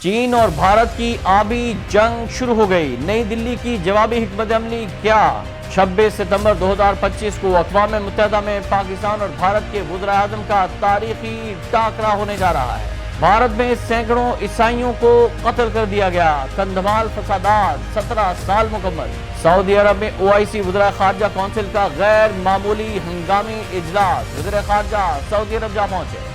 چین اور بھارت کی آبی جنگ شروع ہو گئی۔ نئی دلی کی جوابی حکمت عملی کیا؟ 26 ستمبر 2025 کو اقوام متحدہ میں پاکستان اور بھارت کے وزراء اعظم کا تاریخی ٹاکرا ہونے جا رہا ہے۔ بھارت میں سینکڑوں عیسائیوں کو قتل کر دیا گیا۔ کندھمال فسادات 17 سال مکمل۔ سعودی عرب میں OIC وزراء خارجہ کونسل کا غیر معمولی ہنگامی اجلاس۔ وزیر خارجہ سعودی عرب جا پہنچے۔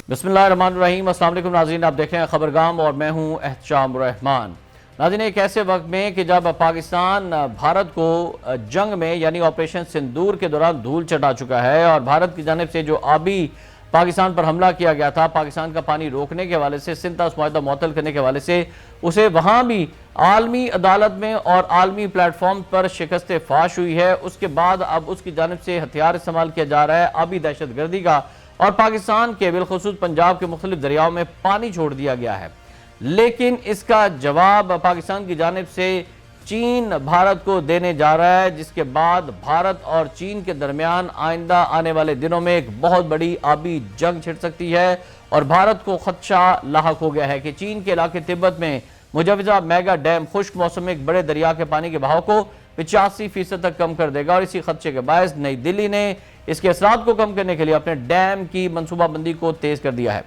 بسم اللہ الرحمن الرحیم۔ السلام علیکم ناظرین، آپ دیکھ رہے ہیں خبرگام اور میں ہوں احتشام الرحمان۔ ناظرین، ایک ایسے وقت میں کہ جب پاکستان بھارت کو جنگ میں یعنی آپریشن سندور کے دوران دھول چٹا چکا ہے اور بھارت کی جانب سے جو آبی پاکستان پر حملہ کیا گیا تھا، پاکستان کا پانی روکنے کے حوالے سے، سنتاس معاہدہ معطل کرنے کے حوالے سے، اسے وہاں بھی عالمی عدالت میں اور عالمی پلیٹ فارم پر شکست فاش ہوئی ہے۔ اس کے بعد اب اس کی جانب سے ہتھیار استعمال کیا جا رہا ہے آبی دہشت گردی کا، اور پاکستان کے بالخصوص پنجاب کے مختلف دریاؤں میں پانی چھوڑ دیا گیا ہے۔ لیکن اس کا جواب پاکستان کی جانب سے چین بھارت کو دینے جا رہا ہے، جس کے بعد بھارت اور چین کے درمیان آئندہ آنے والے دنوں میں ایک بہت بڑی آبی جنگ چھڑ سکتی ہے، اور بھارت کو خدشہ لاحق ہو گیا ہے کہ چین کے علاقے تبت میں مجوزہ میگا ڈیم خشک موسم میں ایک بڑے دریا کے پانی کے بہاؤ کو 85% تک کم کر دے گا، اور اسی خدشے کے باعث نئی دلی نے اس کے اثرات کو کم کرنے کے لیے اپنے ڈیم کی منصوبہ بندی کو تیز کر دیا ہے۔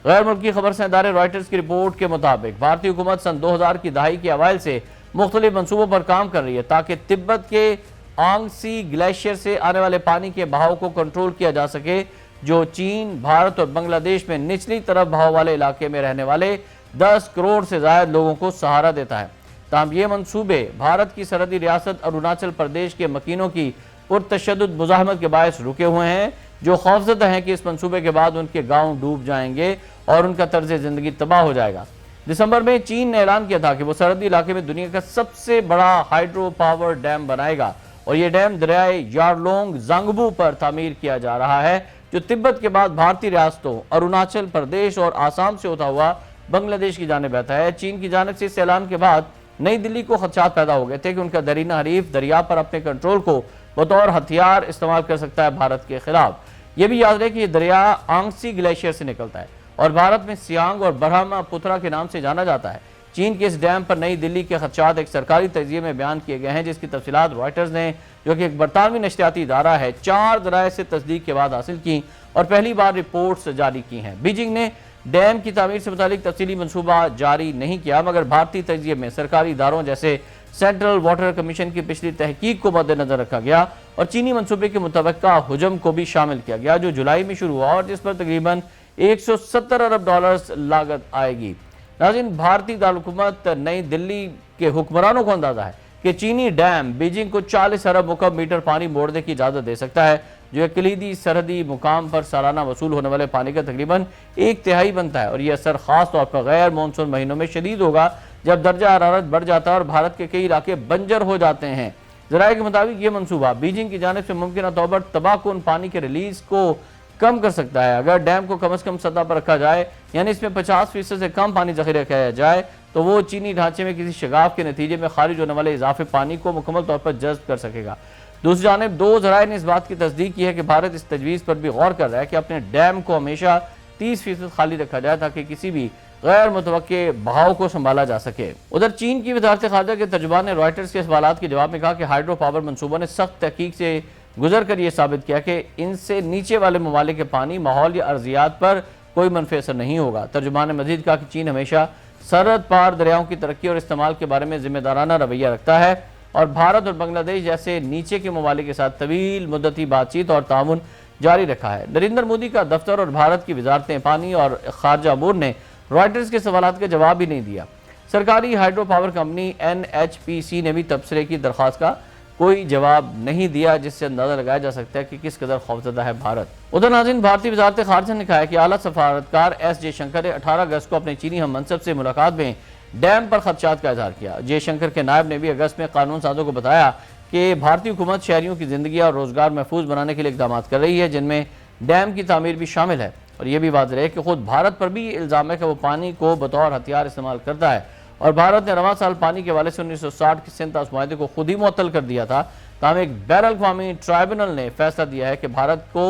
غیر ملکی خبر سے ادارے رائٹرز کی رپورٹ کے مطابق بھارتی حکومت سن 2000 کی دہائی کے اوائل سے مختلف منصوبوں پر کام کر رہی ہے تاکہ تبت کے آنگسی گلیشیئر سے آنے والے پانی کے بہاؤ کو کنٹرول کیا جا سکے، جو چین، بھارت اور بنگلہ دیش میں نچلی طرف بہاؤ والے علاقے میں رہنے والے 10 کروڑ سے زائد لوگوں کو سہارا دیتا ہے۔ تاہم یہ منصوبے بھارت کی سرحدی ریاست اروناچل پردیش کے مکینوں کی پرتشدد مزاحمت کے باعث رکے ہوئے ہیں، جو خوفزدہ ہیں کہ اس منصوبے کے بعد ان کے گاؤں ڈوب جائیں گے اور ان کا طرز زندگی تباہ ہو جائے گا۔ دسمبر میں چین نے اعلان کیا تھا کہ وہ سرحدی علاقے میں دنیا کا سب سے بڑا ہائیڈرو پاور ڈیم بنائے گا، اور یہ ڈیم دریائے یارلونگ زانگبو پر تعمیر کیا جا رہا ہے، جو تبت کے بعد بھارتی ریاستوں اروناچل پردیش اور آسام سے ہوتا ہوا بنگلہ دیش کی جانب بہتا ہے۔ چین کی جانب سے اس اعلان کے بعد نئی دلی کو خدشات پیدا ہو گئے تھے کہ ان کا درینہ حریف دریا پر اپنے کنٹرول کو بطور ہتھیار استعمال کر سکتا ہے بھارت کے خلاف۔ یہ بھی یاد رہے کہ یہ دریا آنگسی گلیشیئر سے نکلتا ہے اور بھارت میں سیانگ اور برہما پترا کے نام سے جانا جاتا ہے۔ چین کے اس ڈیم پر نئی دلی کے خدشات ایک سرکاری تجزیے میں بیان کیے گئے ہیں، جس کی تفصیلات رائٹرز نے، جو کہ ایک برطانوی نشریاتی ادارہ ہے، 4 ذرائع سے تصدیق کے بعد حاصل کی اور پہلی بار رپورٹس جاری کی ہیں۔ بیجنگ نے ڈیم کی تعمیر سے متعلق تفصیلی منصوبہ جاری نہیں کیا، مگر بھارتی تجزیے میں سرکاری اداروں جیسے سینٹرل واٹر کمیشن کی پچھلی تحقیق کو مد نظر رکھا گیا اور چینی منصوبے کے متوقع حجم کو بھی شامل کیا گیا، جو جولائی میں شروع ہوا اور جس پر تقریباً $170 ارب لاگت آئے گی۔ ناظرین، بھارتی دارالحکومت نئی دلی کے حکمرانوں کو اندازہ ہے کہ چینی ڈیم بیجنگ کو 40 ارب مکعب میٹر پانی موڑنے کی اجازت دے سکتا ہے، جو ایک کلیدی سرحدی مقام پر سالانہ وصول ہونے والے پانی کا تقریباً 1/3 بنتا ہے، اور یہ اثر خاص طور پر غیر مونسون مہینوں میں شدید ہوگا جب درجہ حرارت بڑھ جاتا ہے اور بھارت کے کئی علاقے بنجر ہو جاتے ہیں۔ ذرائع کے مطابق یہ منصوبہ بیجنگ کی جانب سے ممکنہ طور پر تباہ کن پانی کے ریلیز کو کم کر سکتا ہے۔ اگر ڈیم کو کم از کم سطح پر رکھا جائے، یعنی اس میں 50% سے کم پانی ذخیرہ کیا جائے، تو وہ چینی ڈھانچے میں کسی شگاف کے نتیجے میں خارج ہونے والے اضافی پانی کو مکمل طور پر جذب کر سکے گا۔ دوسری جانب 2 ذرائع نے اس بات کی تصدیق کی ہے کہ بھارت اس تجویز پر بھی غور کر رہا ہے کہ اپنے ڈیم کو ہمیشہ 30% خالی رکھا جائے تاکہ کسی بھی غیر متوقع بہاؤ کو سنبھالا جا سکے۔ ادھر چین کی وزارت خارجہ کے ترجمان نے رائٹرز کے سوالات کے جواب میں کہا کہ ہائیڈرو پاور منصوبوں نے سخت تحقیق سے گزر کر یہ ثابت کیا کہ ان سے نیچے والے ممالک کے پانی، ماحول یا ارضیات پر کوئی منفی اثر نہیں ہوگا۔ ترجمان نے مزید کہا کہ چین ہمیشہ سرحد پار دریاؤں کی ترقی اور استعمال کے بارے میں ذمہ دارانہ رویہ رکھتا ہے اور بھارت اور بنگلہ دیش جیسے نیچے کے ممالک کے ساتھ طویل مدتی بات چیت اور تعاون جاری رکھا ہے۔ نریندر مودی کا دفتر اور بھارت کی وزارتیں پانی اور خارجہ امور نے رائٹرز کے سوالات کا جواب ہی نہیں دیا۔ سرکاری ہائیڈرو پاور کمپنی NHPC نے بھی تبصرے کی درخواست کا کوئی جواب نہیں دیا، جس سے اندازہ لگایا جا سکتا ہے کہ کس قدر خوفزدہ ہے بھارت۔ ادھر ناظرین، بھارتی وزارت خارجہ نے کہا ہے کہ اعلیٰ سفارتکار S جے شنکر نے 18 اگست کو اپنے چینی ہم منصب سے ملاقات میں ڈیم پر خدشات کا اظہار کیا۔ جے شنکر کے نائب نے بھی اگست میں قانون سازوں کو بتایا کہ بھارتی حکومت شہریوں کی زندگی اور روزگار محفوظ بنانے کے لیے اقدامات کر رہی ہے، جن میں ڈیم کی تعمیر بھی شامل ہے، اور یہ بھی واضح ہے کہ خود بھارت پر بھی الزام ہے کہ وہ پانی کو بطور ہتھیار استعمال کرتا ہے، اور بھارت نے رواں سال پانی کے حوالے سے 1960 کے سنتاس معاہدے کو خود ہی معطل کر دیا تھا۔ تاہم ایک بین الاقوامی ٹرائبونل نے فیصلہ دیا ہے کہ بھارت کو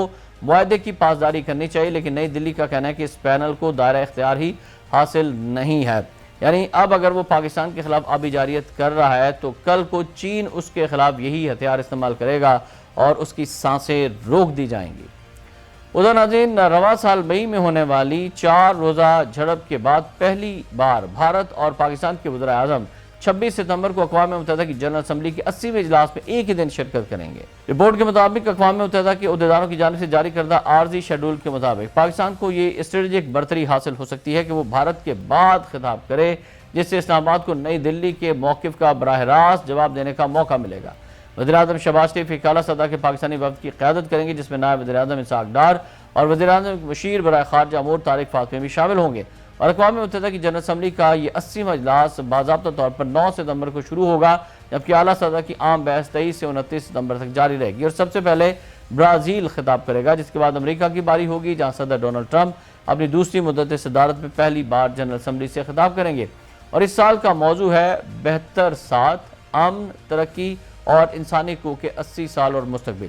معاہدے کی پاسداری کرنی چاہیے، لیکن نئی دلی کا کہنا ہے کہ اس پینل کو دائرہ اختیار ہی حاصل نہیں ہے۔ یعنی اب اگر وہ پاکستان کے خلاف آبی جارحیت کر رہا ہے تو کل کو چین اس کے خلاف یہی ہتھیار استعمال کرے گا اور اس کی سانسیں روک دی جائیں گی۔ ادھر ناظرین، رواں سال مئی میں ہونے والی 4 روزہ جھڑپ کے بعد پہلی بار بھارت اور پاکستان کے وزرائے اعظم 26 ستمبر کو اقوام متحدہ کی جنرل اسمبلی کے 80ویں اجلاس میں ایک ہی دن شرکت کریں گے۔ رپورٹ کے مطابق اقوام متحدہ کے عہدیداروں کی جانب سے جاری کردہ عارضی شیڈول کے مطابق پاکستان کو یہ اسٹریٹجک برتری حاصل ہو سکتی ہے کہ وہ بھارت کے بعد خطاب کرے، جس سے اسلام آباد کو نئی دلی کے موقف کا براہ راست جواب دینے کا موقع ملے گا۔ وزیراعظم شہباز شریف ایک اعلیٰ سطح کے پاکستانی وفد کی قیادت کریں گے، جس میں نائب وزیراعظم اسحاق ڈار اور وزیراعظم مشیر برائے خارجہ امور طارق فاطمی بھی شامل ہوں گے، اور اقوام متحدہ کی جنرل اسمبلی کا یہ 80واں اجلاس باضابطہ طور پر 9 ستمبر کو شروع ہوگا، جبکہ اعلیٰ سطح کی عام بحث 23 سے 29 ستمبر تک جاری رہے گی، اور سب سے پہلے برازیل خطاب کرے گا، جس کے بعد امریکہ کی باری ہوگی، جہاں صدر ڈونلڈ ٹرمپ اپنی دوسری مدت صدارت میں پہلی بار جنرل اسمبلی سے خطاب کریں گے۔ اور اس سال کا موضوع ہے بہتر ساتھ، امن، ترقی اور انسانی حقوق کے 80 سال اور مستقبل۔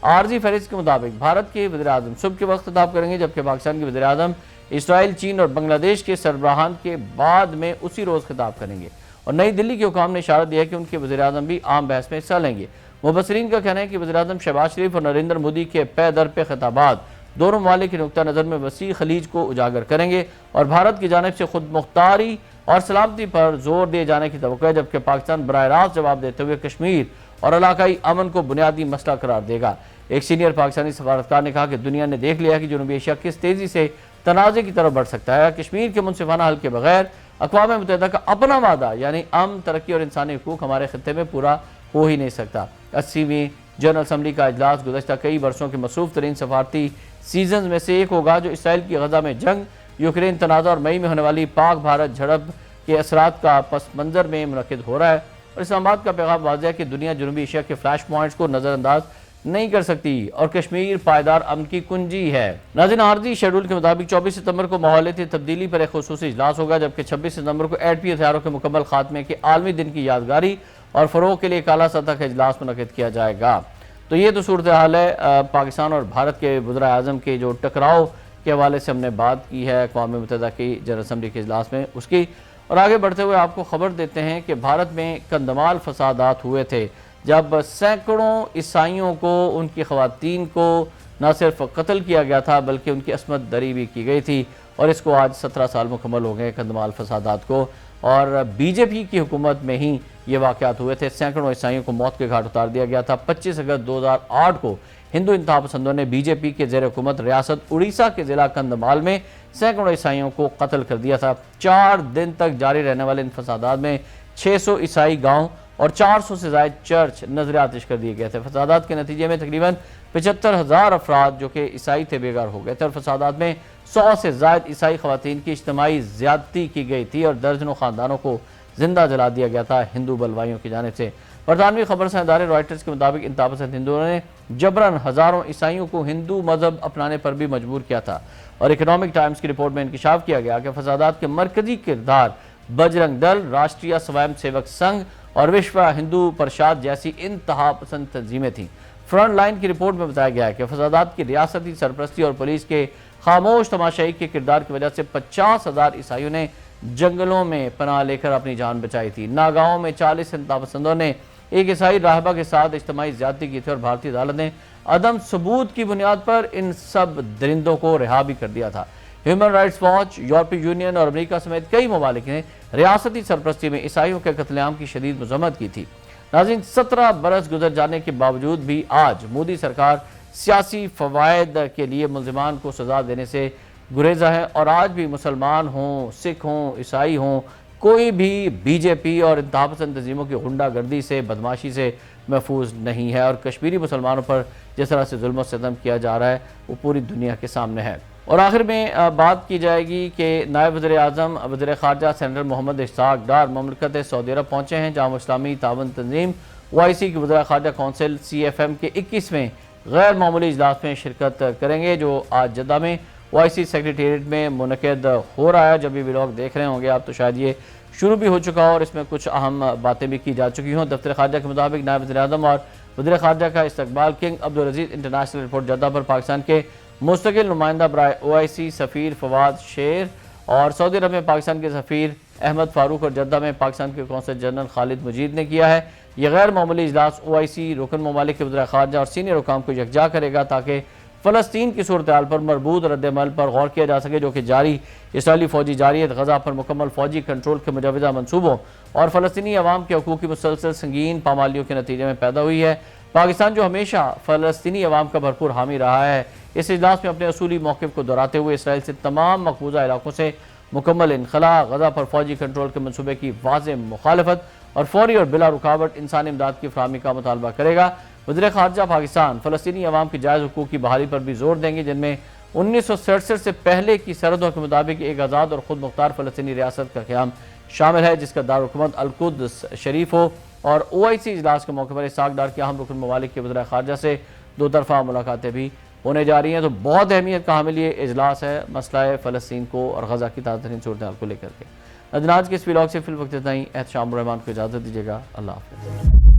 عارضی فہرست کے مطابق بھارت کے وزیراعظم صبح کے وقت خطاب کریں گے، جبکہ پاکستان کے وزیراعظم اسرائیل، چین اور بنگلہ دیش کے سربراہان کے بعد میں اسی روز خطاب کریں گے، اور نئی دلی کے حکام نے اشارہ دیا ہے کہ ان کے وزیراعظم بھی عام بحث میں حصہ لیں گے۔ مبصرین کا کہنا ہے کہ وزیراعظم شہباز شریف اور نریندر مودی کے پے در پہ خطابات دونوں ممالک کے نقطہ نظر میں وسیع خلیج کو اجاگر کریں گے، اور بھارت کی جانب سے خود مختاری اور سلامتی پر زور دیے جانے کی توقع ہے، جبکہ پاکستان براہ راست جواب دیتے ہوئے کشمیر اور علاقائی امن کو بنیادی مسئلہ قرار دے گا۔ ایک سینئر پاکستانی سفارتکار نے کہا کہ دنیا نے دیکھ لیا کہ جنوبی ایشیا کس تیزی سے تنازع کی طرف بڑھ سکتا ہے۔ کشمیر کے منصفانہ حل کے بغیر اقوام متحدہ کا اپنا وعدہ یعنی امن، ترقی اور انسانی حقوق ہمارے خطے میں پورا ہو ہی نہیں سکتا۔ 80ویں جنرل اسمبلی کا اجلاس گزشتہ کئی برسوں کے مصروف ترین سفارتی سیزنز میں سے ایک ہوگا، جو اسرائیل کی غزہ میں جنگ، یوکرین تنازع اور مئی میں ہونے والی پاک بھارت جھڑپ کے اثرات کا پس منظر میں منعقد ہو رہا ہے، اور اسلام آباد کا پیغام واضح ہے کہ دنیا جنوبی ایشیا کے فلیش پوائنٹس کو نظر انداز نہیں کر سکتی، اور کشمیر پائیدار امن کی کنجی ہے۔ ناظرین، عارضی شیڈول کے مطابق 24 ستمبر کو ماحولیاتی تبدیلی پر ایک خصوصی اجلاس ہوگا، جبکہ 26 ستمبر کو ایٹمی ہتھیاروں کے مکمل خاتمے کے عالمی دن کی یادگاری اور فروغ کے لیے ایک اعلیٰ سطح کا اجلاس منعقد کیا جائے گا۔ تو یہ تو صورتحال ہے پاکستان اور بھارت کے وزرائے اعظم کے جو ٹکراؤ کے حوالے سے ہم نے بات کی ہے اقوام متحدہ کی جنرل اسمبلی کے اجلاس میں اس کی، اور آگے بڑھتے ہوئے آپ کو خبر دیتے ہیں کہ بھارت میں کندمال فسادات ہوئے تھے، جب سینکڑوں عیسائیوں کو، ان کی خواتین کو نہ صرف قتل کیا گیا تھا بلکہ ان کی عصمت دری بھی کی گئی تھی، اور اس کو آج 17 سال مکمل ہو گئے کندمال فسادات کو، اور بی جے پی کی حکومت میں ہی یہ واقعات ہوئے تھے۔ سینکڑوں عیسائیوں کو موت کے گھاٹ اتار دیا گیا تھا۔ 25 اگست 2008 کو ہندو انتہا پسندوں نے بی جے پی کے زیر حکومت ریاست اڑیسہ کے ضلع کندمال میں سینکڑوں عیسائیوں کو قتل کر دیا تھا۔ 4 دن تک جاری رہنے والے ان فسادات میں 600 عیسائی گاؤں اور 400 سے زائد چرچ نظر آتش کر دیے گئے تھے۔ فسادات کے نتیجے میں تقریباً 75,000 افراد جو کہ عیسائی تھے بے گھر ہو گئے تھے، اور فسادات میں 100 سے زائد عیسائی خواتین کی اجتماعی زیادتی کی گئی تھی، اور درجنوں خاندانوں کو زندہ جلا دیا گیا تھا ہندو بلوائیوں کی جانب سے۔ برطانوی خبر رساں ادارے رائٹرز کے مطابق انتہا پسند ہندوؤں نے جبراً ہزاروں عیسائیوں کو ہندو مذہب اپنانے پر بھی مجبور کیا تھا، اور اکنامک ٹائمز کی رپورٹ میں انکشاف کیا گیا کہ فسادات کے مرکزی کردار بجرنگ دل، راشٹریہ سوائم سیوک سنگھ اور وشوا ہندو پرشاد جیسی انتہا پسند تنظیمیں تھیں۔ فرنٹ لائن کی رپورٹ میں بتایا گیا ہے کہ فسادات کی ریاستی سرپرستی اور پولیس کے خاموش تماشائی کے کردار کی وجہ سے 50,000 عیسائیوں نے جنگلوں میں پناہ لے کر اپنی جان بچائی تھی۔ ناگاؤں میں 40 انتہا پسندوں نے ایک عیسائی راہبہ کے ساتھ اجتماعی زیادتی کی تھی، اور بھارتی عدالت نے عدم ثبوت کی بنیاد پر ان سب درندوں کو رہا بھی کر دیا تھا۔ ہیومن رائٹس واچ، یورپی یونین اور امریکہ سمیت کئی ممالک نے ریاستی سرپرستی میں عیسائیوں کے قتل عام کی شدید مذمت کی تھی۔ ناظرین، 17 برس گزر جانے کے باوجود بھی آج مودی سرکار سیاسی فوائد کے لیے ملزمان کو سزا دینے سے گریزہ ہے، اور آج بھی مسلمان ہوں، سکھ ہوں، عیسائی ہوں، کوئی بھی بی جے پی اور انتہا پسند تنظیموں کی غنڈہ گردی سے، بدماشی سے محفوظ نہیں ہے، اور کشمیری مسلمانوں پر جس طرح سے ظلم و ستم کیا جا رہا ہے وہ پوری دنیا کے سامنے ہے۔ اور آخر میں بات کی جائے گی کہ نائب وزیر اعظم وزیر خارجہ سینیٹر محمد اسحاق ڈار مملکت سعودی عرب پہنچے ہیں، جہاں اسلامی تعاون تنظیم OIC کی وزیر خارجہ کونسل CFM کے 21ویں غیر معمولی اجلاس میں شرکت کریں گے، جو آج جدہ میں OIC سیکریٹریٹ میں منعقد ہو رہا ہے۔ جب یہ ولاگ دیکھ رہے ہوں گے آپ تو شاید یہ شروع بھی ہو چکا ہو، اور اس میں کچھ اہم باتیں بھی کی جا چکی ہوں۔ دفتر خارجہ کے مطابق نائب وزیر اعظم اور وزیر خارجہ کا استقبال King Abdulaziz International Airport Jeddah پر پاکستان کے مستقل نمائندہ برائے OIC سفیر فواد شیر اور سعودی عرب میں پاکستان کے سفیر احمد فاروق اور جدہ میں پاکستان کے قونصل جنرل خالد مجید نے کیا ہے۔ یہ غیر معمولی اجلاس OIC رکن ممالک کے وزراء خارجہ اور سینئر حکام کو یکجا کرے گا تاکہ فلسطین کی صورتحال پر مربوط رد عمل پر غور کیا جا سکے جو کہ جاری اسرائیلی فوجی جارحیت، غزہ پر مکمل فوجی کنٹرول کے مجوزہ منصوبوں اور فلسطینی عوام کے حقوق کی مسلسل سنگین پامالیوں کے نتیجے میں پیدا ہوئی ہے۔ پاکستان جو ہمیشہ فلسطینی عوام کا بھرپور حامی رہا ہے، اس اجلاس میں اپنے اصولی موقف کو دہراتے ہوئے اسرائیل سے تمام مقبوضہ علاقوں سے مکمل انخلاء، غزہ پر فوجی کنٹرول کے منصوبے کی واضح مخالفت اور فوری اور بلا رکاوٹ انسانی امداد کی فراہمی کا مطالبہ کرے گا۔ وزیر خارجہ پاکستان فلسطینی عوام کی جائز حقوق کی بحالی پر بھی زور دیں گے، جن میں 1967 سے پہلے کی سرحدوں کے مطابق ایک آزاد اور خود مختار فلسطینی ریاست کا قیام شامل ہے جس کا دارالحکومت القدس شریف ہو، اور OIC اجلاس کے موقع پر اسحاق ڈار کے اہم رکن ممالک کے وزراء خارجہ سے دو طرفہ ملاقاتیں بھی ہونے جا رہی ہیں۔ تو بہت اہمیت کا حامل یہ اجلاس ہے مسئلہ فلسطین کو اور غزہ کی تازہ ترین صورتحال کو لے کر کے۔ آج کے اس ویلاگ سے فی الوقت اتنا ہی۔ احتشام الرحمان کو اجازت دیجیے گا۔ اللہ حافظ۔